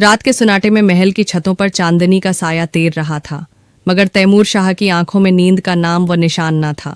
रात के सुनाटे में महल की छतों पर चांदनी का साया तैर रहा था, मगर तैमूर शाह की आंखों में नींद का नाम व निशान न था।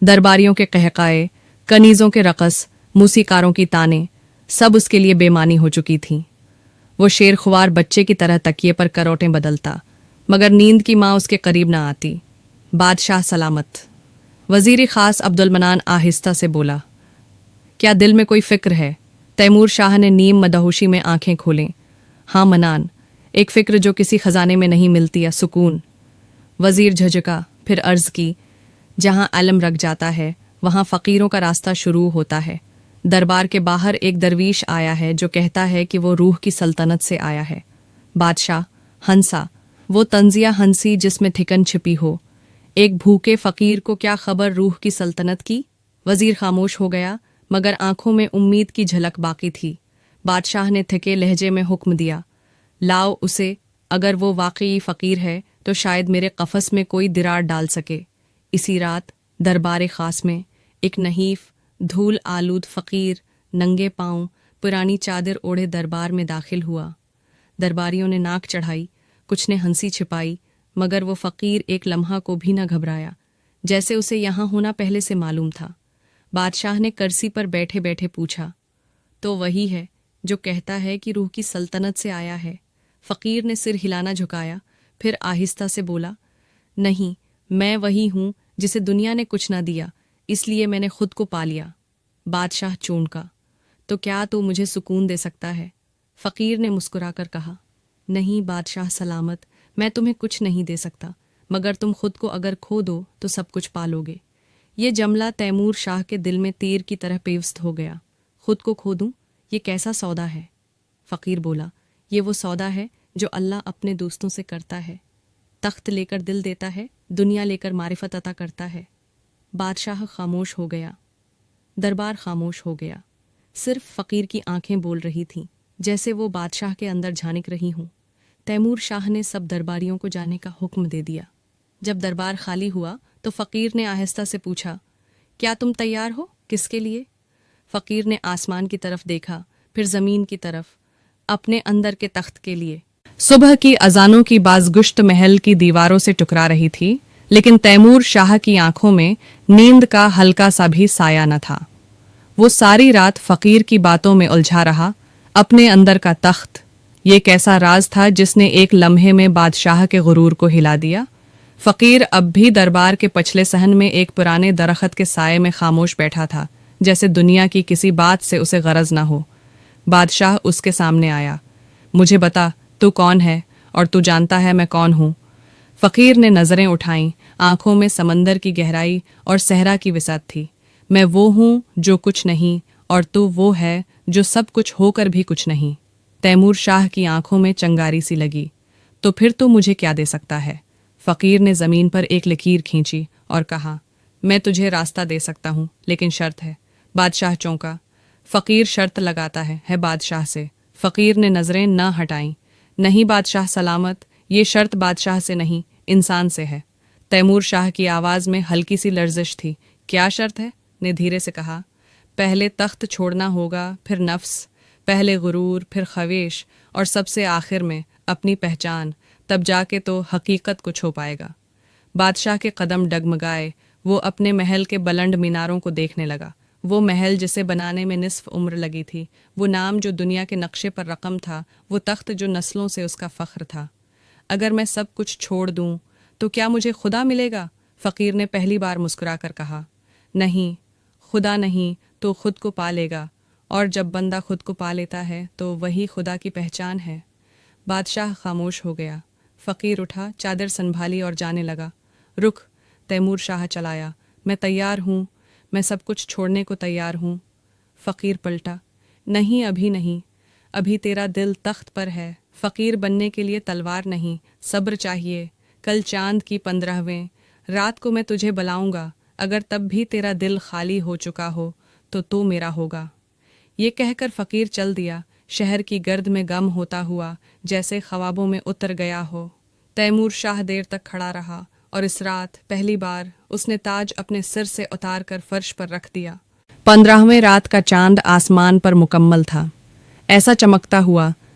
दरबारियों के कहकाए, कनीजों के रक़स, मूसीकारों की ताने, सब उसके लिए बेमानी हो चुकी थीं। वो शेर खुवार बच्चे की तरह तकिए पर करौटें बदलता, मगर नींद की माँ उसके करीब न आती। बादशाह सलामत। वज़ीर ख़ास अब्दुल मनान आहिस्ता से बोला, क्या दिल में कोई फ़िक्र है? तैमूर शाह ने नीम मदहोशी में आंखें खोलें। हाँ मनान, एक फ़िक्र जो किसी ख़जाने में नहीं मिलती, या सुकून। वज़ीर झिझका, फिर अर्ज़ की, जहाँ अलम रख जाता है वहाँ फ़कीरों का रास्ता शुरू होता है। दरबार के बाहर एक दरवीश आया है जो कहता है कि वो रूह की सल्तनत से आया है। बादशाह, हंसा, वो तंजिया हंसी जिसमें ठिकन छिपी हो। एक भूखे फ़कीर को क्या खबर रूह की सल्तनत की? वज़ीर खामोश हो गया, मगर आंखों में उम्मीद की झलक बाकी थी। बादशाह ने थिके लहजे में हुक्म दिया, लाओ उसे, अगर वो वाकई फ़कीर है तो शायद मेरे कफ़स में कोई दिरार डाल सके। इसी रात दरबार ख़ास में एक नहीफ, धूल आलूद फ़कीर नंगे पांव पुरानी चादर ओढ़े दरबार में दाखिल हुआ। दरबारियों ने नाक चढ़ाई, कुछ ने हंसी छिपाई, मगर वो फ़कीर एक लम्हा को भी न घबराया, जैसे उसे यहाँ होना पहले से मालूम था। बादशाह ने कर्सी पर बैठे बैठे पूछा, तो वही है जो कहता है कि रूह की सल्तनत से आया है? फ़कीर ने सिर हिलाना झुकाया, फिर आहिस्ता से बोला, नहीं, मैं वही हूँ जिसे दुनिया ने कुछ न दिया, इसलिए मैंने खुद को पा लिया। बादशाह चौंका, तो क्या तू मुझे सुकून दे सकता है? फ़कीर ने मुस्कुराकर कहा, नहीं बादशाह सलामत, मैं तुम्हें कुछ नहीं दे सकता, मगर तुम खुद को अगर खो दो तो सब कुछ पालोगे। ये जमला तैमूर शाह के दिल में तीर की तरह पेवस्त हो गया। खुद को खो दूं, ये कैसा सौदा है? फ़कीर बोला, ये वो सौदा है जो अल्लाह अपने दोस्तों से करता है। तख्त लेकर दिल देता है, दुनिया लेकर मारिफत अता करता है। बादशाह खामोश हो गया, दरबार खामोश हो गया। सिर्फ फ़कीर की आंखें बोल रही थीं, जैसे वो बादशाह के अंदर झांक रही हूँ। तैमूर शाह ने सब दरबारियों को जाने का हुक्म दे दिया। जब दरबार खाली हुआ तो फ़कीर ने आहिस्ता से पूछा, क्या तुम तैयार हो? किसके लिए? फ़कीर ने आसमान की तरफ देखा, फिर ज़मीन की तरफ, अपने अंदर के तख्त के लिए। सुबह की अजानों की बाज़गुश्त महल की दीवारों से टकरा रही थी, लेकिन तैमूर शाह की आंखों में नींद का हल्का सा भी साया न था। वो सारी रात फ़कीर की बातों में उलझा रहा। अपने अंदर का तख्त, ये कैसा राज था जिसने एक लम्हे में बादशाह के गुरूर को हिला दिया? फ़कीर अब भी दरबार के पछले सहन में एक पुराने दरख्त के साये में खामोश बैठा था, जैसे दुनिया की किसी बात से उसे गरज न हो। बादशाह उसके सामने आया। मुझे बता, तू कौन है और तू जानता है मैं कौन हूँ? फ़कीर ने नज़रें उठाईं, आंखों में समंदर की गहराई और सहरा की विसत थी। मैं वो हूँ जो कुछ नहीं, और तू वो है जो सब कुछ होकर भी कुछ नहीं। तैमूर शाह की आंखों में चंगारी सी लगी। तो फिर तू मुझे क्या दे सकता है? फ़कीर ने ज़मीन पर एक लकीर खींची और कहा, मैं तुझे रास्ता दे सकता हूँ, लेकिन शर्त है। बादशाह चौंका। फ़कीर शर्त लगाता है बादशाह से? फ़कीर ने नज़रें न हटाईं। नहीं बादशाह सलामत, ये शर्त बादशाह से नहीं, इंसान से है। तैमूर शाह की आवाज़ में हल्की सी लर्जिश थी। क्या शर्त है? ने धीरे से कहा। पहले तख्त छोड़ना होगा, फिर नफ्स, पहले गुरूर, फिर ख्वेश, और सबसे आखिर में अपनी पहचान। तब जाके तो हकीकत को छो पाएगा। बादशाह के कदम डगमगाए। वो अपने महल के बुलंद मीनारों को देखने लगा। वो महल जिसे बनाने में निस्फ उम्र लगी थी, वो नाम जो दुनिया के नक्शे पर रकम था, वो तख्त जो नस्लों से उसका फ़ख्र था। अगर मैं सब कुछ छोड़ दूँ तो क्या मुझे खुदा मिलेगा? फ़कीर ने पहली बार मुस्कुरा कर कहा। नहीं, खुदा नहीं तो खुद को पा लेगा, और जब बंदा खुद को पा लेता है तो वही खुदा की पहचान है। बादशाह खामोश हो गया। फ़कीर उठा, चादर संभाली और जाने लगा। रुक, तैमूर शाह चलाया, मैं तैयार हूँ, मैं सब कुछ छोड़ने को तैयार हूँ। फ़कीर पलटा। नहीं, अभी नहीं, अभी तेरा दिल तख्त पर है। फ़कीर बनने के लिए तलवार नहीं, सब्र चाहिए। कल चांद की 15वें रात को मैं तुझे बुलाऊंगा। अगर तब भी तेरा दिल खाली हो चुका हो तो मेरा होगा। ये कहकर फ़कीर चल दिया, शहर की गर्द में गम होता हुआ, जैसे ख्वाबों में उतर गया हो। तैमूर शाह देर तक खड़ा रहा, और इस रात पहली बार उसने ताज अपने सिर से उतार कर फर्श पर रख दिया। 15वें रात का चांद आसमान पर मुकम्मल था, ऐसा चमकता हुआ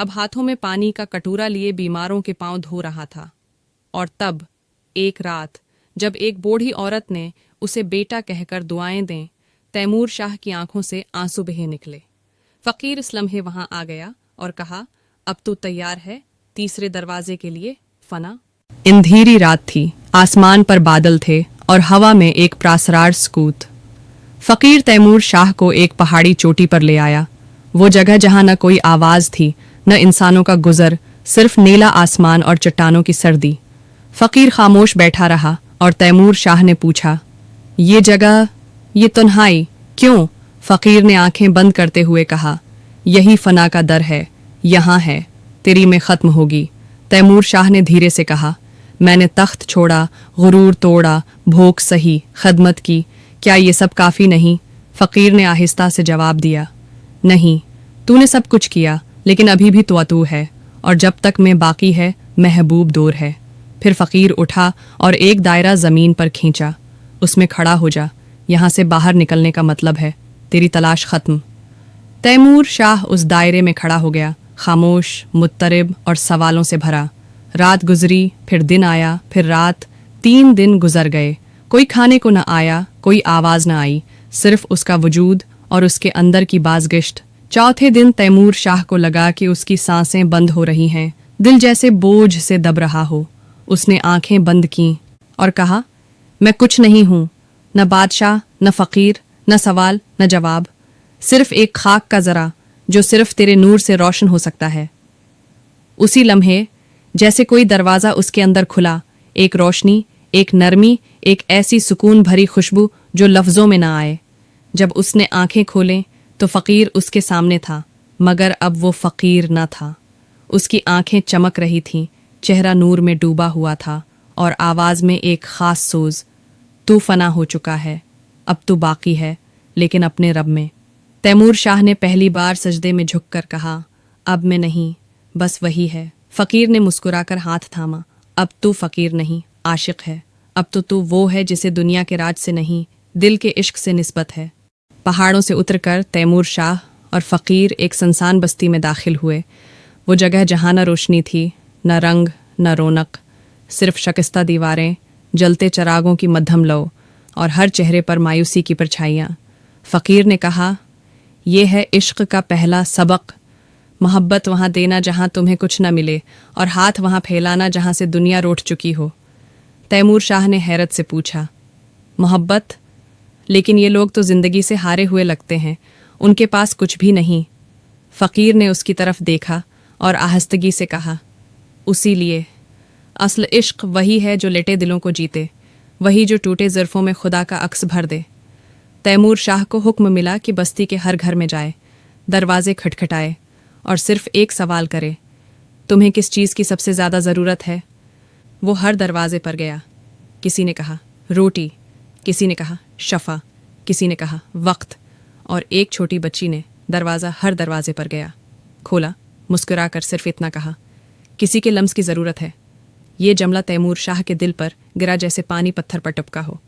अब हाथों में पानी का कटोरा लिए बीमारों के पांव धो रहा था। और तब एक रात जब एक बूढ़ी औरत ने उसे बेटा कहकर दुआएं दें, तैमूर शाह की आंखों से आंसू बहे निकले। फकीर इस लम्हे वहां आ गया और कहा, अब तू तैयार है तीसरे दरवाजे के लिए फना? अंधेरी रात थी, आसमान पर बादल थे और हवा में एक प्रासरार सकूत। फकीर तैमूर शाह को एक पहाड़ी चोटी पर ले आया, वो जगह जहां न कोई आवाज थी न इंसानों का गुजर, सिर्फ नीला आसमान और चट्टानों की सर्दी। फकीर खामोश बैठा रहा और तैमूर शाह ने पूछा, ये जगह, ये तन्हाई क्यों? फकीर ने आंखें बंद करते हुए कहा, यही फना का दर है, यहाँ है, तेरी में खत्म होगी। तैमूर शाह ने धीरे से कहा, मैंने तख्त छोड़ा, गुरूर तोड़ा, भोग सही, खदमत की, क्या ये सब काफ़ी नहीं? फकीर ने आहिस्ता से जवाब दिया, नहीं, तूने सब कुछ किया, लेकिन अभी भी तू है, और जब तक मैं बाकी है महबूब दूर है। फिर फकीर उठा और एक दायरा ज़मीन पर खींचा, उसमें खड़ा हो जा, यहाँ से बाहर निकलने का मतलब है तेरी तलाश ख़त्म। तैमूर शाह उस दायरे में खड़ा हो गया, खामोश, मुत्तरिब और सवालों से भरा। रात गुजरी, फिर दिन आया, फिर रात, 3 दिन गुजर गए। कोई खाने को न आया, कोई आवाज़ न आई, सिर्फ उसका वजूद और उसके अंदर की बाज़गिश्त। चौथे दिन तैमूर शाह को लगा कि उसकी सांसें बंद हो रही हैं, दिल जैसे बोझ से दब रहा हो। उसने आंखें बंद कीं और कहा, मैं कुछ नहीं हूँ, न बादशाह, न फ़कीर, न सवाल, न जवाब, सिर्फ एक खाक का ज़रा जो सिर्फ तेरे नूर से रोशन हो सकता है। उसी लम्हे जैसे कोई दरवाज़ा उसके अंदर खुला, एक रोशनी, एक नरमी, एक ऐसी सुकून भरी खुशबू जो लफ्ज़ों में ना आए। जब उसने आंखें खोलें तो फ़कीर उसके सामने था, मगर अब वो फ़कीर न था। उसकी आंखें चमक रही थीं, चेहरा नूर में डूबा हुआ था और आवाज़ में एक ख़ास सोज, तू फना हो चुका है, अब तू बाकी है, लेकिन अपने रब में। तैमूर शाह ने पहली बार सजदे में झुककर कहा, अब मैं नहीं, बस वही है। फ़कीर ने मुस्कुराकर हाथ थामा, अब तू फ़कीर नहीं, आशिक है, अब तो तू वो है जिसे दुनिया के राज से नहीं, दिल के इश्क से निस्बत है। पहाड़ों से उतरकर तैमूर शाह और फ़कीर एक सुनसान बस्ती में दाखिल हुए। वो जगह जहाँ न रोशनी थी, न रंग, न रौनक, सिर्फ शकिस्ता दीवारें, जलते चरागों की मध्यम लौ और हर चेहरे पर मायूसी की परछाइयाँ। फ़कीर ने कहा, ये है इश्क का पहला सबक, मोहब्बत वहाँ देना जहाँ तुम्हें कुछ न मिले और हाथ वहाँ फैलाना जहाँ से दुनिया रोट चुकी हो। तैमूर शाह ने हैरत से पूछा, मोहब्बत? लेकिन ये लोग तो ज़िंदगी से हारे हुए लगते हैं, उनके पास कुछ भी नहीं। फ़कीर ने उसकी तरफ देखा और आहिस्तगी से कहा, उसी लिए असल इश्क वही है जो लेटे दिलों को जीते, वही जो टूटे ज़र्फ़ों में खुदा का अक्स भर दे। तैमूर शाह को हुक्म मिला कि बस्ती के हर घर में जाए, दरवाजे खटखटाए और सिर्फ एक सवाल करे, तुम्हें किस चीज़ की सबसे ज़्यादा ज़रूरत है? वो हर दरवाजे पर गया। किसी ने कहा रोटी, किसी ने कहा शफ़ा, किसी ने कहा वक्त, और एक छोटी बच्ची ने हर दरवाजे पर गया, खोला, मुस्कुराकर सिर्फ इतना कहा, किसी के लम्स की ज़रूरत है। ये जमला तैमूर शाह के दिल पर गिरा जैसे पानी पत्थर पर टपका हो।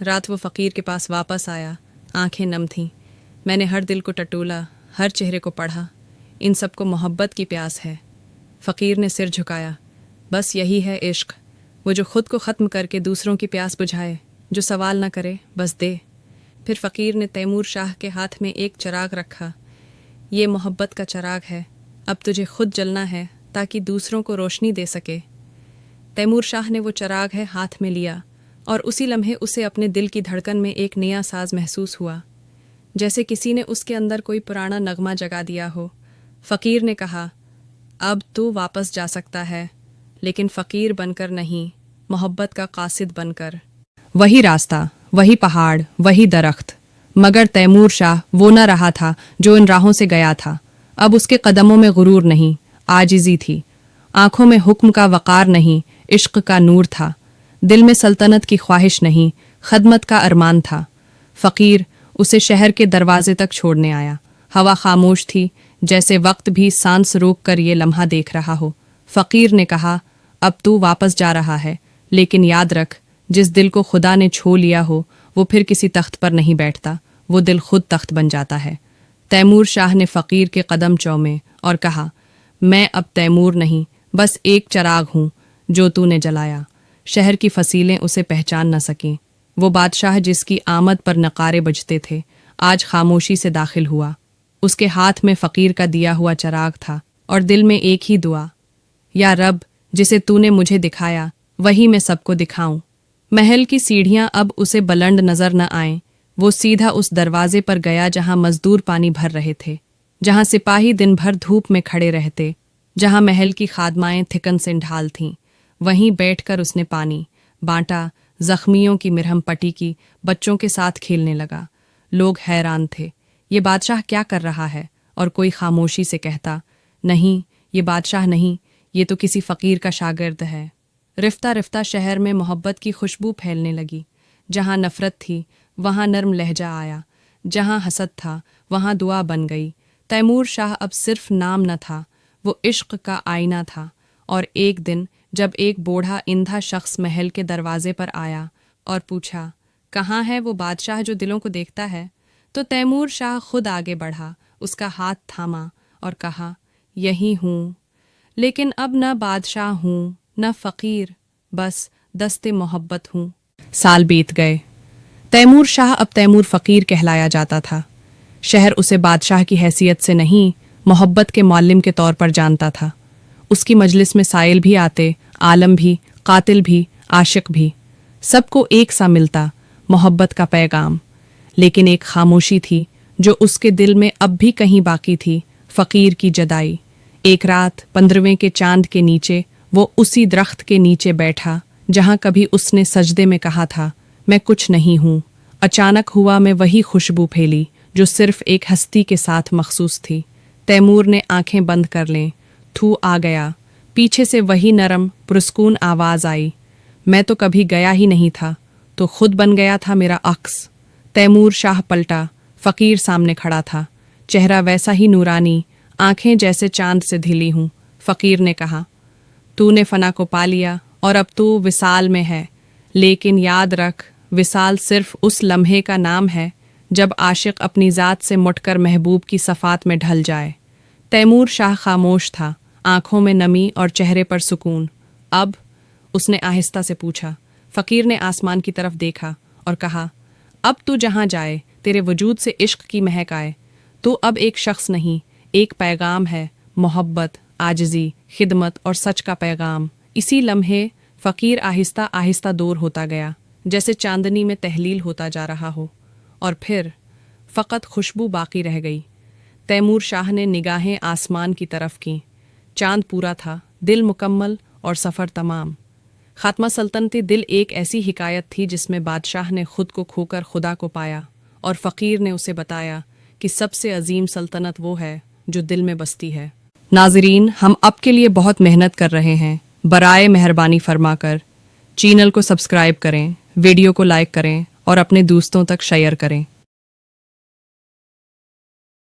रात वो फ़कीर के पास वापस आया, आंखें नम थीं। मैंने हर दिल को टटोला, हर चेहरे को पढ़ा, इन सबको मोहब्बत की प्यास है। फ़कीर ने सिर झुकाया, बस यही है इश्क, वो जो खुद को ख़त्म करके दूसरों की प्यास बुझाए, जो सवाल न करे बस दे। फिर फ़कीर ने तैमूर शाह के हाथ में एक चराग रखा, ये मोहब्बत का चराग है, अब तुझे खुद जलना है ताकि दूसरों को रोशनी दे सके। तैमूर शाह ने वो चराग है हाथ में लिया और उसी लम्हे उसे अपने दिल की धड़कन में एक नया साज महसूस हुआ, जैसे किसी ने उसके अंदर कोई पुराना नगमा जगा दिया हो। फ़कीर ने कहा, अब तू वापस जा सकता है, लेकिन फ़कीर बनकर नहीं, मोहब्बत का कासिद बनकर। वही रास्ता, वही पहाड़, वही दरख्त, मगर तैमूर शाह वो न रहा था जो इन राहों से गया था। अब उसके कदमों में गुरूर नहीं, आजिज़ी थी, आंखों में हुक्म का वक़ार नहीं, इश्क का नूर था, दिल में सल्तनत की ख्वाहिश नहीं, खदमत का अरमान था। फ़कीर उसे शहर के दरवाजे तक छोड़ने आया। हवा खामोश थी, जैसे वक्त भी सांस रोक कर ये लम्हा देख रहा हो। फ़कीर ने कहा, अब तू वापस जा रहा है, लेकिन याद रख, जिस दिल को खुदा ने छो लिया हो वो फिर किसी तख्त पर नहीं बैठता, वो दिल खुद तख्त बन जाता है। तैमूर शाह ने फ़कीर के कदम चूमे और कहा, मैं अब तैमूर नहीं, बस एक चराग हूँ जो तूने जलाया। शहर की फसीलें उसे पहचान न सकीं। वो बादशाह जिसकी आमद पर नकारे बजते थे, आज खामोशी से दाखिल हुआ। उसके हाथ में फ़कीर का दिया हुआ चराग था और दिल में एक ही दुआ, या रब, जिसे तूने मुझे दिखाया वही मैं सबको दिखाऊं। महल की सीढ़ियां अब उसे बुलंद नजर न आएं। वो सीधा उस दरवाजे पर गया जहां मजदूर पानी भर रहे थे, जहां सिपाही दिन भर धूप में खड़े रहते, जहां महल की खादमाएं थिकन से ढाल थीं। वहीं बैठकर उसने पानी बांटा, जख्मियों की मिरहम पट्टी की, बच्चों के साथ खेलने लगा। लोग हैरान थे, ये बादशाह क्या कर रहा है? और कोई खामोशी से कहता, नहीं, ये बादशाह नहीं, ये तो किसी फ़कीर का शागिर्द है। रिफ्ता रिफ्ता शहर में मोहब्बत की खुशबू फैलने लगी। जहाँ नफ़रत थी वहाँ नर्म लहजा आया, जहाँ हसद था वहाँ दुआ बन गई। तैमूर शाह अब सिर्फ नाम न था, वो इश्क का आईना था। और एक दिन जब एक बूढ़ा इंधा शख्स महल के दरवाजे पर आया और पूछा, कहाँ है वो बादशाह जो दिलों को देखता है? तो तैमूर शाह खुद आगे बढ़ा, उसका हाथ थामा और कहा, यही हूँ, लेकिन अब न बादशाह हूँ न फ़कीर, बस दस्ते मोहब्बत हूँ। साल बीत गए। तैमूर शाह अब तैमूर फ़कीर कहलाया जाता था। शहर उसे बादशाह की हैसियत से नहीं, मोहब्बत के मौल्लिम के तौर पर जानता था। उसकी मजलिस में साइल भी आते, आलम भी, कातिल भी, आशिक भी। सबको एक सा मिलता, मोहब्बत का पैगाम। लेकिन एक खामोशी थी जो उसके दिल में अब भी कहीं बाकी थी, फ़कीर की जदाई। एक रात 15वें के चांद के नीचे वो उसी दरख्त के नीचे बैठा जहाँ कभी उसने सजदे में कहा था, मैं कुछ नहीं हूँ। अचानक हुआ में वही खुशबू फैली जो सिर्फ एक हस्ती के साथ मखसूस थी। तैमूर ने आंखें बंद कर लें, थू आ गया। पीछे से वही नरम पुरस्कून आवाज़ आई, मैं तो कभी गया ही नहीं था, तो खुद बन गया था मेरा अक्स। तैमूर शाह पलटा, फ़कीर सामने खड़ा था, चेहरा वैसा ही नूरानी, आंखें जैसे चांद से धिली हूँ। फ़कीर ने कहा, तूने फना को पा लिया और अब तू विसाल में है, लेकिन याद रख, विसाल सिर्फ उस लम्हे का नाम है जब आशिक अपनी ज़ात से मुटकर महबूब की सफ़ात में ढल जाए। तैमूर शाह खामोश था, आंखों में नमी और चेहरे पर सुकून। अब उसने आहिस्ता से पूछा। फ़कीर ने आसमान की तरफ देखा और कहा, अब तू जहाँ जाए तेरे वजूद से इश्क की महक आए। तू अब एक शख्स नहीं, एक पैगाम है, मोहब्बत, आजिज़ी, खिदमत और सच का पैगाम। इसी लम्हे फ़कीर आहिस्ता आहिस्ता दूर होता गया, जैसे चांदनी में तहलील होता जा रहा हो। और फिर फ़कत खुशबू बाकी रह गई। तैमूर शाह ने निगाहें आसमान की तरफ की। चांद पूरा था, दिल मुकम्मल और सफ़र तमाम। खात्मा सल्तनती दिल एक ऐसी हिकायत थी जिसमें बादशाह ने खुद को खोकर खुदा को पाया, और फ़कीर ने उसे बताया कि सबसे अजीम सल्तनत वो है जो दिल में बसती है। नाज़रीन, हम अब के लिए बहुत मेहनत कर रहे हैं, बराए मेहरबानी फरमाकर चैनल को सब्सक्राइब करें, वीडियो को लाइक करें और अपने दोस्तों तक शेयर करें।